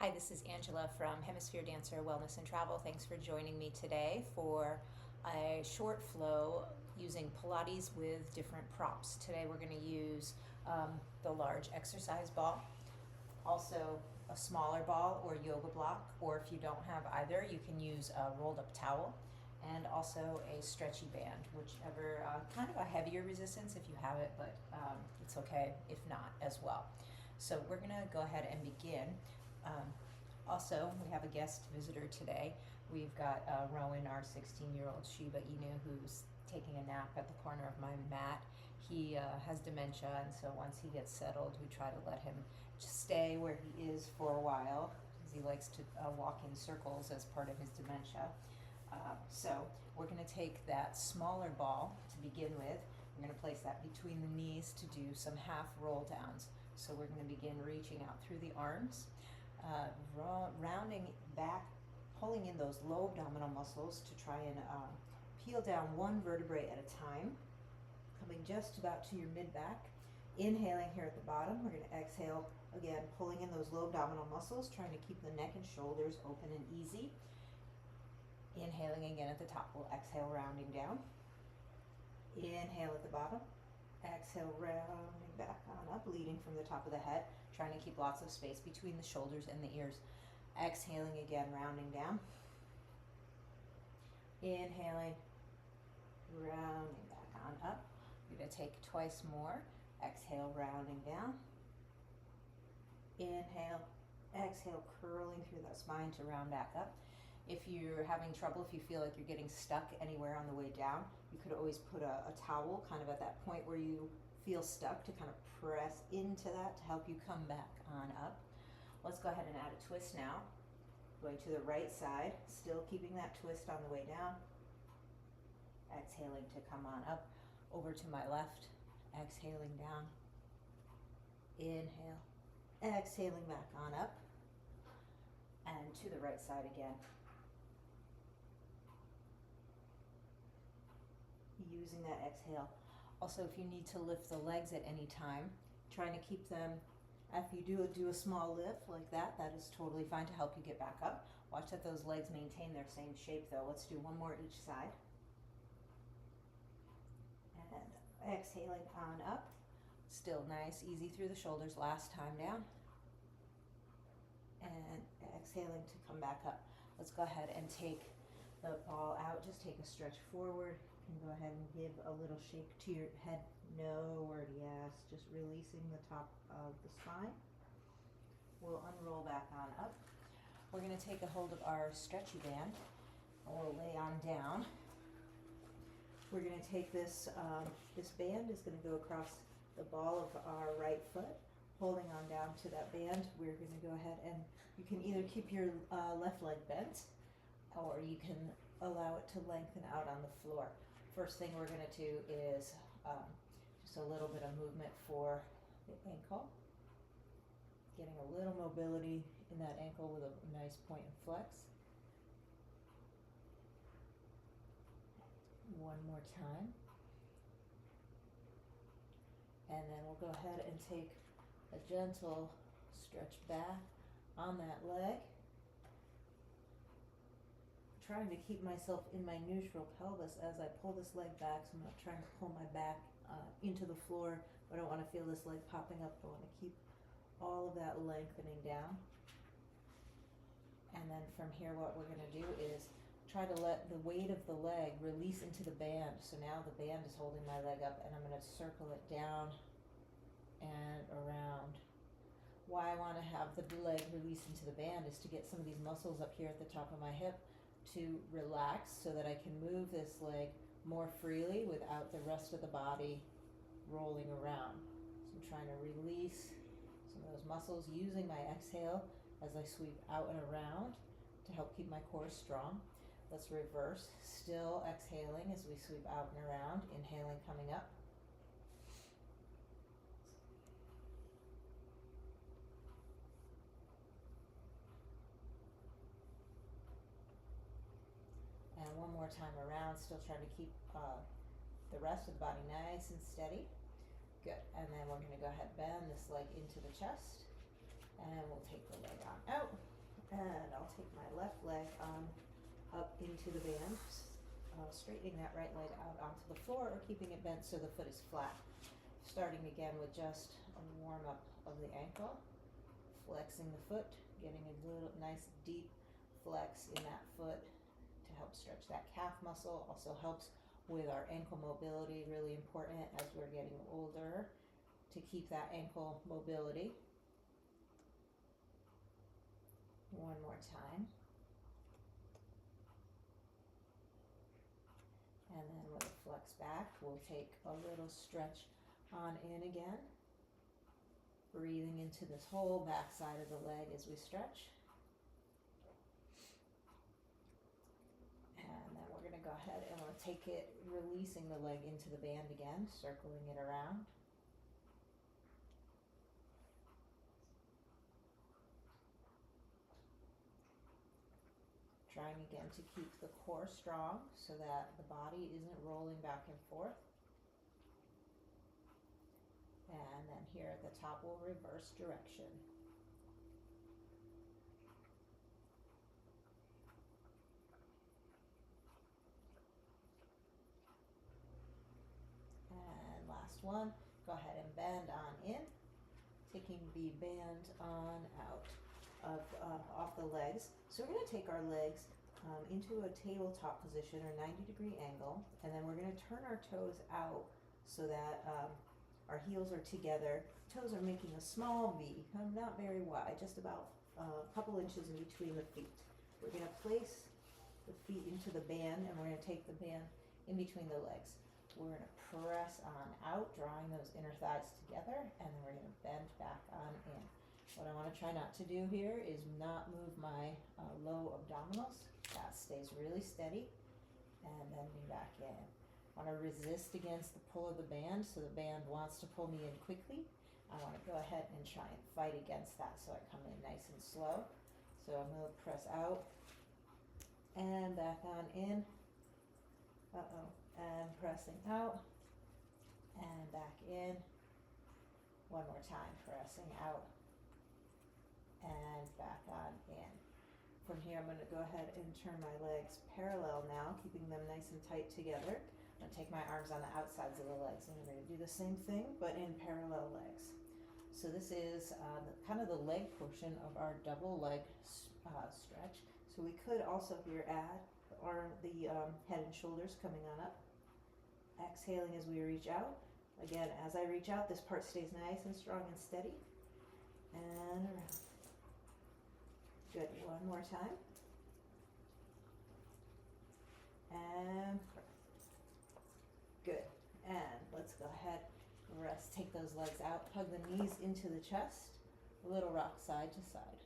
Hi, this is Angela from Hemisphere Dancer Wellness and Travel. Thanks for joining me today for a short flow using Pilates with different props. Today we're going to use the large exercise ball, also a smaller ball or yoga block, or if you don't have either, you can use a rolled up towel, and also a stretchy band, whichever, kind of a heavier resistance if you have it, but it's okay if not as well. So we're gonna go ahead and begin. Also, we have a guest visitor today. We've got Rowan, our 16-year-old Shiba Inu, who's taking a nap at the corner of my mat. He has dementia, and so once he gets settled, we try to let him just stay where he is for a while, because he likes to walk in circles as part of his dementia. So we're going to take that smaller ball to begin with. We're going to place that between the knees to do some half roll downs. So we're going to begin reaching out through the arms, rounding back, pulling in those low abdominal muscles to try and peel down one vertebrae at a time, coming just about to your mid-back. Inhaling here at the bottom, we're going to exhale again, pulling in those low abdominal muscles, trying to keep the neck and shoulders open and easy. Inhaling again at the top, we'll exhale, rounding down. Inhale at the bottom, exhale, rounding back on up, leading from the top of the head, trying to keep lots of space between the shoulders and the ears. Exhaling again, rounding down. Inhaling, rounding back on up. You're going to take twice more. Exhale, rounding down. Inhale, exhale, curling through that spine to round back up. If you're having trouble, if you feel like you're getting stuck anywhere on the way down, you could always put a towel kind of at that point where you feel stuck to kind of press into that to help you come back on up. Let's go ahead and add a twist now. Going to the right side, still keeping that twist on the way down. Exhaling to come on up. Over to my left, exhaling down. Inhale, exhaling back on up. And to the right side again. Using that exhale. Also, if you need to lift the legs at any time, trying to keep them, if you do a small lift like that, that is totally fine to help you get back up. Watch that those legs maintain their same shape though. Let's do one more each side. And exhaling on up. Still nice, easy through the shoulders. Last time down. And exhaling to come back up. Let's go ahead and take the ball out. Just take a stretch forward. And go ahead and give a little shake to your head. No word yes. Just releasing the top of the spine. We'll unroll back on up. We're going to take a hold of our stretchy band. And we'll lay on down. We're going to take this, this band is going to go across the ball of our right foot. Holding on down to that band, we're going to go ahead and you can either keep your left leg bent or you can allow it to lengthen out on the floor. First thing we're going to do is just a little bit of movement for the ankle. Getting a little mobility in that ankle with a nice point and flex. One more time. And then we'll go ahead and take a gentle stretch back on that leg. Trying to keep myself in my neutral pelvis as I pull this leg back, so I'm not trying to pull my back into the floor. I don't want to feel this leg popping up. I want to keep all of that lengthening down. And then from here, what we're going to do is try to let the weight of the leg release into the band. So now the band is holding my leg up, and I'm going to circle it down and around. Why I want to have the leg release into the band is to get some of these muscles up here at the top of my hip to relax so that I can move this leg more freely without the rest of the body rolling around. So I'm trying to release some of those muscles using my exhale as I sweep out and around to help keep my core strong. Let's reverse, still exhaling as we sweep out and around, inhaling, coming up. And one more time around, still trying to keep the rest of the body nice and steady. Good, and then we're going to go ahead, bend this leg into the chest, And we'll take the leg on out, and I'll take my left leg on up into the band, straightening that right leg out onto the floor or keeping it bent so the foot is flat. Starting again with just a warm up of the ankle, flexing the foot, getting a little nice deep flex in that foot to help stretch that calf muscle. Also helps with our ankle mobility, really important as we're getting older to keep that ankle mobility. One more time. And then with a flex back, we'll take a little stretch on in again. Breathing into this whole back side of the leg as we stretch. And then we're going to go ahead and we'll take it, releasing the leg into the band again, circling it around. Trying again to keep the core strong so that the body isn't rolling back and forth. And then here at the top, we'll reverse direction. And last one, go ahead and bend on in, taking the band on out of off the legs. So we're going to take our legs into a tabletop position or 90-degree angle, and then we're going to turn our toes out so that our heels are together. Toes are making a small V, not very wide, just about a couple inches in between the feet. We're going to place the feet into the band, and we're going to take the band in between the legs. We're going to press on out, drawing those inner thighs together, and then we're going to bend back on in. What I want to try not to do here is not move my low abdominals. That stays really steady, and bending back in. I want to resist against the pull of the band, so the band wants to pull me in quickly. I want to go ahead and try and fight against that, so I come in nice and slow. So I'm going to press out and back on in. And pressing out and back in. One more time, pressing out and back on in. From here, I'm going to go ahead and turn my legs parallel now, keeping them nice and tight together. I'm going to take my arms on the outsides of the legs, and I'm going to do the same thing, but in parallel legs. So this is kind of the leg portion of our double leg stretch. So we could also here add the head and shoulders coming on up. Exhaling as we reach out. Again, as I reach out, this part stays nice and strong and steady. And around. Good. One more time. And good. And let's go ahead, rest. Take those legs out. Hug the knees into the chest. A little rock side to side.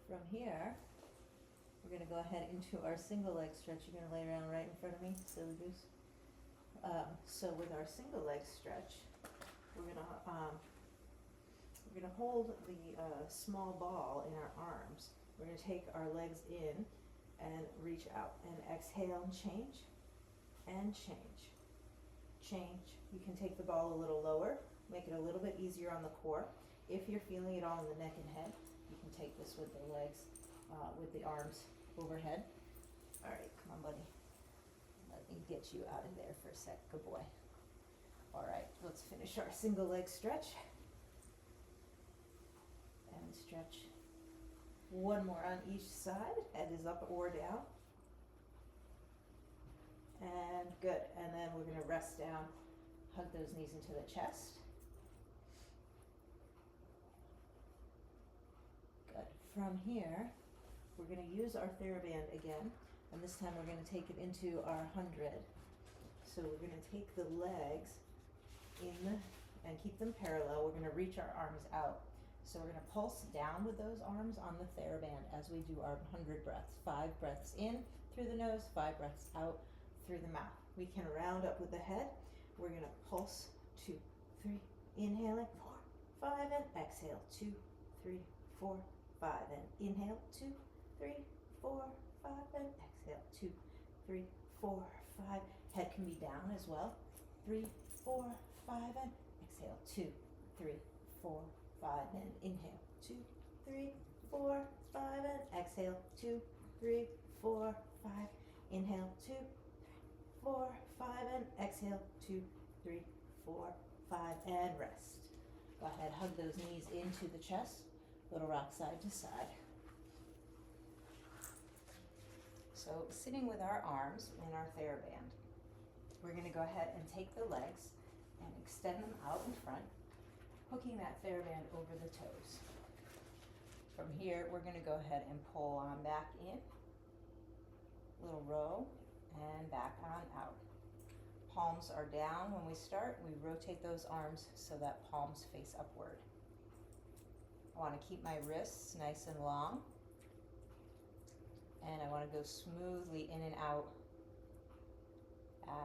From here, we're going to go ahead into our single leg stretch. You're going to lay around right in front of me, silly goose. So with our single leg stretch, we're going to hold the small ball in our arms. We're going to take our legs in and reach out and exhale and change and change. Change. You can take the ball a little lower, make it a little bit easier on the core. If you're feeling it all in the neck and head, you can take this with the legs, with the arms overhead. All right, come on, buddy. Let me get you out of there for a sec. Good boy. All right, let's finish our single leg stretch. And stretch. One more on each side. Head is up or down. And good. And then we're going to rest down. Hug those knees into the chest. Good. From here, we're going to use our TheraBand again. And this time we're going to take it into our 100. So we're going to take the legs in and keep them parallel. We're going to reach our arms out. So we're going to pulse down with those arms on the TheraBand as we do our 100 breaths. 5 breaths in through the nose, 5 breaths out through the mouth. We can round up with the head. We're going to pulse 2, 3, inhaling, 4, 5, and exhale, 2, 3, 4, 5, and inhale, 2, 3, 4, 5, and exhale, 2, 3, 4, 5. Head can be down as well. 3, 4, 5, and exhale, 2, 3, 4, 5, and inhale, 2, 3, 4, 5, and exhale, 2, 3, 4, 5, inhale, 2, 4, 5, and exhale, 2, 3, 4, 5, and rest. Go ahead, hug those knees into the chest, little rock side to side. So sitting with our arms in our TheraBand, we're going to go ahead and take the legs and extend them out in front, hooking that TheraBand over the toes. From here, we're going to go ahead and pull on back in, little row, and back on out. Palms are down when we start. We rotate those arms so that palms face upward. I want to keep my wrists nice and long, and I want to go smoothly in and out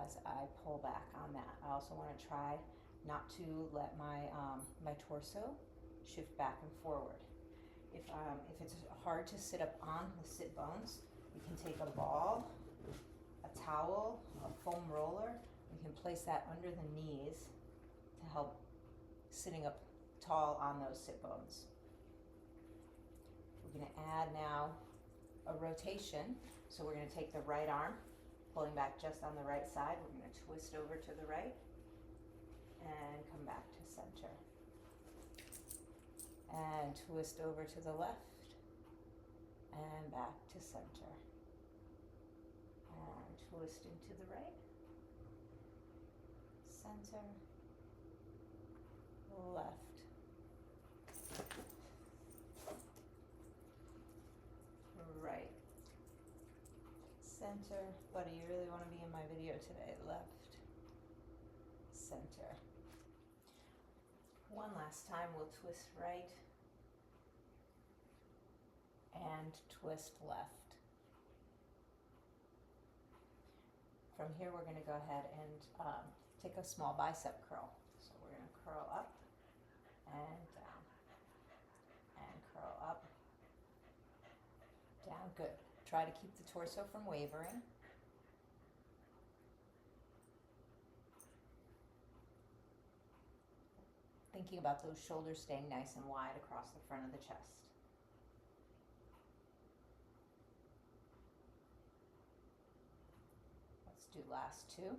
as I pull back on that. I also want to try not to let my my torso shift back and forward. If it's hard to sit up on the sit bones, you can take a ball, a towel, a foam roller. You can place that under the knees to help sitting up tall on those sit bones. We're going to add now a rotation. So we're going to take the right arm, pulling back just on the right side. We're going to twist over to the right and come back to center. And twist over to the left and back to center. And twist into the right, center, left. Right, center. Buddy, you really want to be in my video today. Left, center. One last time, we'll twist right and twist left. From here, we're going to go ahead and take a small bicep curl. So we're going to curl up and down and curl up. Down, good. Try to keep the torso from wavering. Thinking about those shoulders staying nice and wide across the front of the chest. Let's do last two.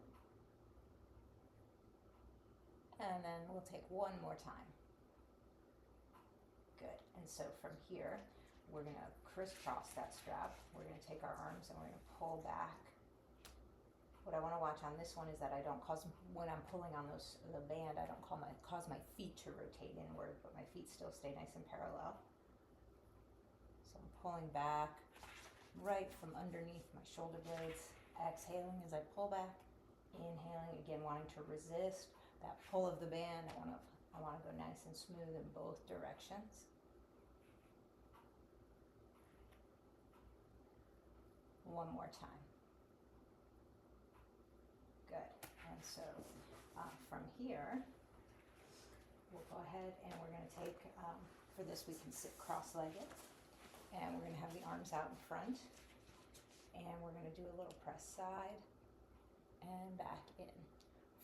And then we'll take one more time. Good. And so from here, we're going to crisscross that strap. We're going to take our arms and we're going to pull back. What I want to watch on this one is that I don't cause, when I'm pulling on the band, I don't cause my feet to rotate inward, but my feet still stay nice and parallel. So I'm pulling back right from underneath my shoulder blades, exhaling as I pull back, inhaling, again wanting to resist that pull of the band. I want to go nice and smooth in both directions. One more time. Good. And so from here, we'll go ahead and we're going to take, for this we can sit cross-legged, and we're going to have the arms out in front, and we're going to do a little press side and back in.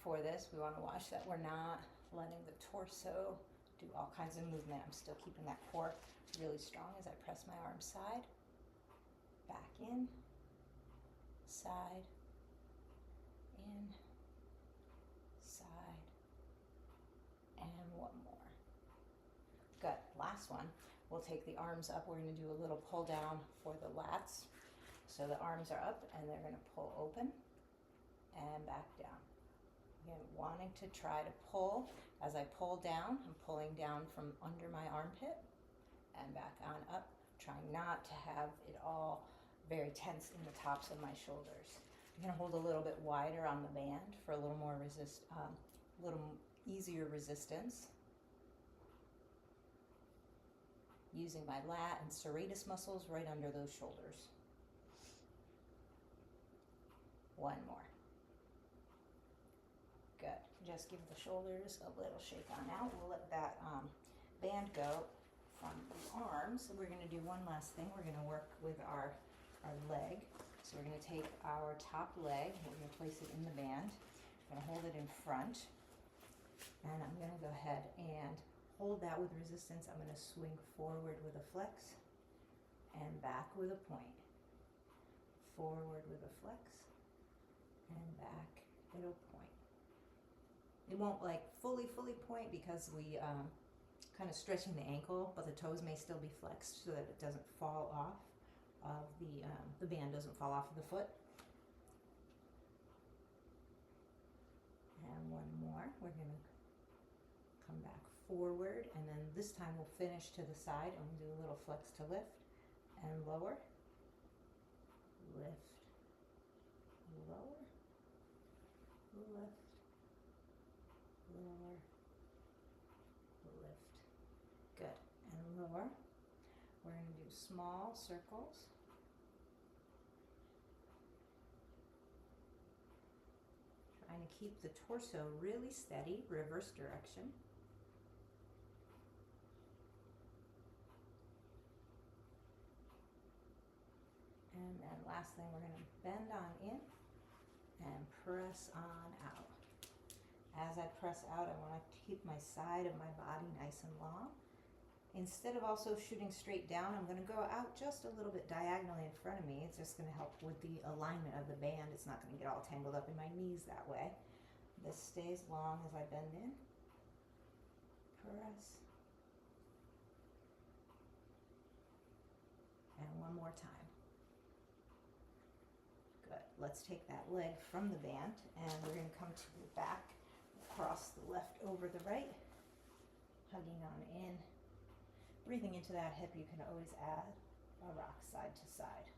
For this, we want to watch that we're not letting the torso do all kinds of movement. I'm still keeping that core really strong as I press my arm side, back in, side, in, side, and one more. Good. Last one. We'll take the arms up. We're going to do a little pull down for the lats. So the arms are up and they're going to pull open and back down. Again, wanting to try to pull. As I pull down, I'm pulling down from under my armpit and back on up, trying not to have it all very tense in the tops of my shoulders. I'm going to hold a little bit wider on the band for a little more little easier resistance. Using my lat and serratus muscles right under those shoulders. One more. Good. Just give the shoulders a little shake on out. We'll let that band go from the arms. So we're going to do one last thing. We're going to work with our leg. So we're going to take our top leg, we're going to place it in the band. We're going to hold it in front. And I'm going to go ahead and hold that with resistance. I'm going to swing forward with a flex and back with a point. Forward with a flex and back at a point. It won't like fully point because we kind of stretching the ankle, but the toes may still be flexed so that it doesn't fall off of the band doesn't fall off of the foot. And one more. We're going to come back forward, and then this time we'll finish to the side and we'll do a little flex to lift and lower. Lift, lower, lift, lower, lift. Good. And lower. We're going to do small circles. Trying to keep the torso really steady, reverse direction. And then last thing, we're going to bend on in and press on out. As I press out, I want to keep my side of my body nice and long. Instead of also shooting straight down, I'm going to go out just a little bit diagonally in front of me. It's just going to help with the alignment of the band. It's not going to get all tangled up in my knees that way. This stays long as I bend in. Press. And one more time. Good. Let's take that leg from the band and we're going to come to the back, cross the left over the right, hugging on in. Breathing into that hip, you can always add a rock side to side.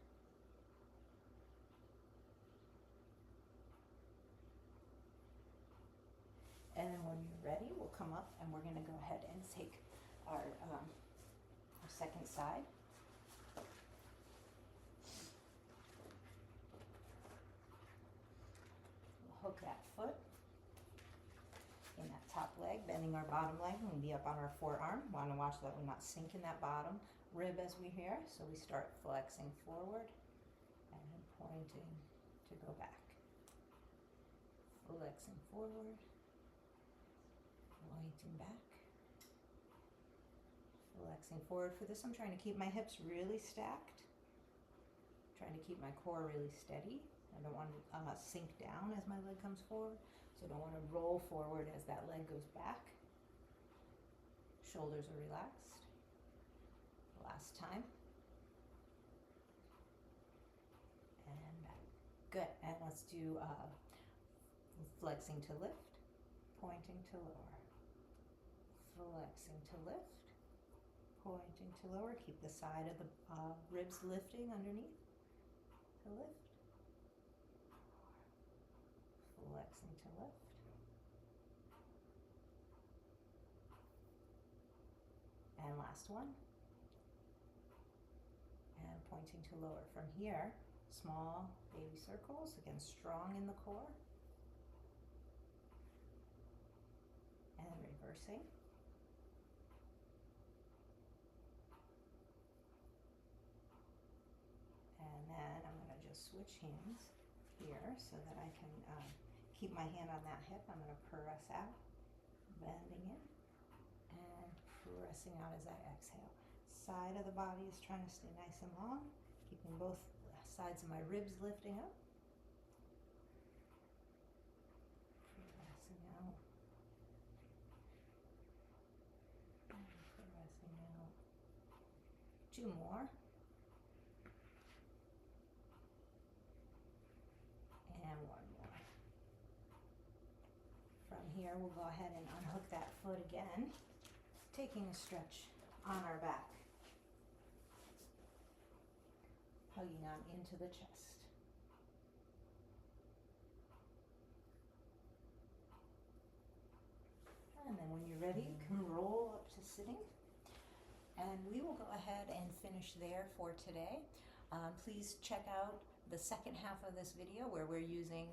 And then when you're ready, we'll come up and we're going to go ahead and take our second side. We'll hook that foot in that top leg, bending our bottom leg, and we'll be up on our forearm. Want to watch that we not sink in that bottom rib as we here. So we start flexing forward and then pointing to go back. Flexing forward, pointing back. Flexing forward. For this, I'm trying to keep my hips really stacked. Trying to keep my core really steady. I don't want to sink down as my leg comes forward. So I don't want to roll forward as that leg goes back. Shoulders are relaxed. Last time. And back. Good. And let's do flexing to lift, pointing to lower. Flexing to lift, pointing to lower. Keep the side of the ribs lifting underneath. To lift. Flexing to lift. And last one. And pointing to lower. From here, small baby circles, again strong in the core. And reversing. And then I'm going to just switch hands here so that I can keep my hand on that hip. I'm going to press out, bending in, and pressing out as I exhale. Side of the body is trying to stay nice and long, keeping both sides of my ribs lifting up. Pressing out. And pressing out. 2 more. And 1 more. From here, we'll go ahead and unhook that foot again, taking a stretch on our back. Hugging on into the chest. And then when you're ready, you can roll up to sitting. And we will go ahead and finish there for today. Please check out the second half of this video where we're using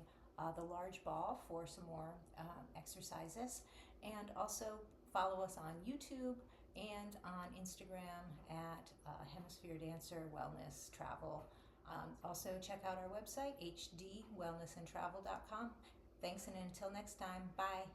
the large ball for some more exercises. And also follow us on YouTube and on Instagram at Hemisphere Dancer Wellness Travel. Also check out our website, hdwellnessandtravel.com. Thanks, and until next time, bye.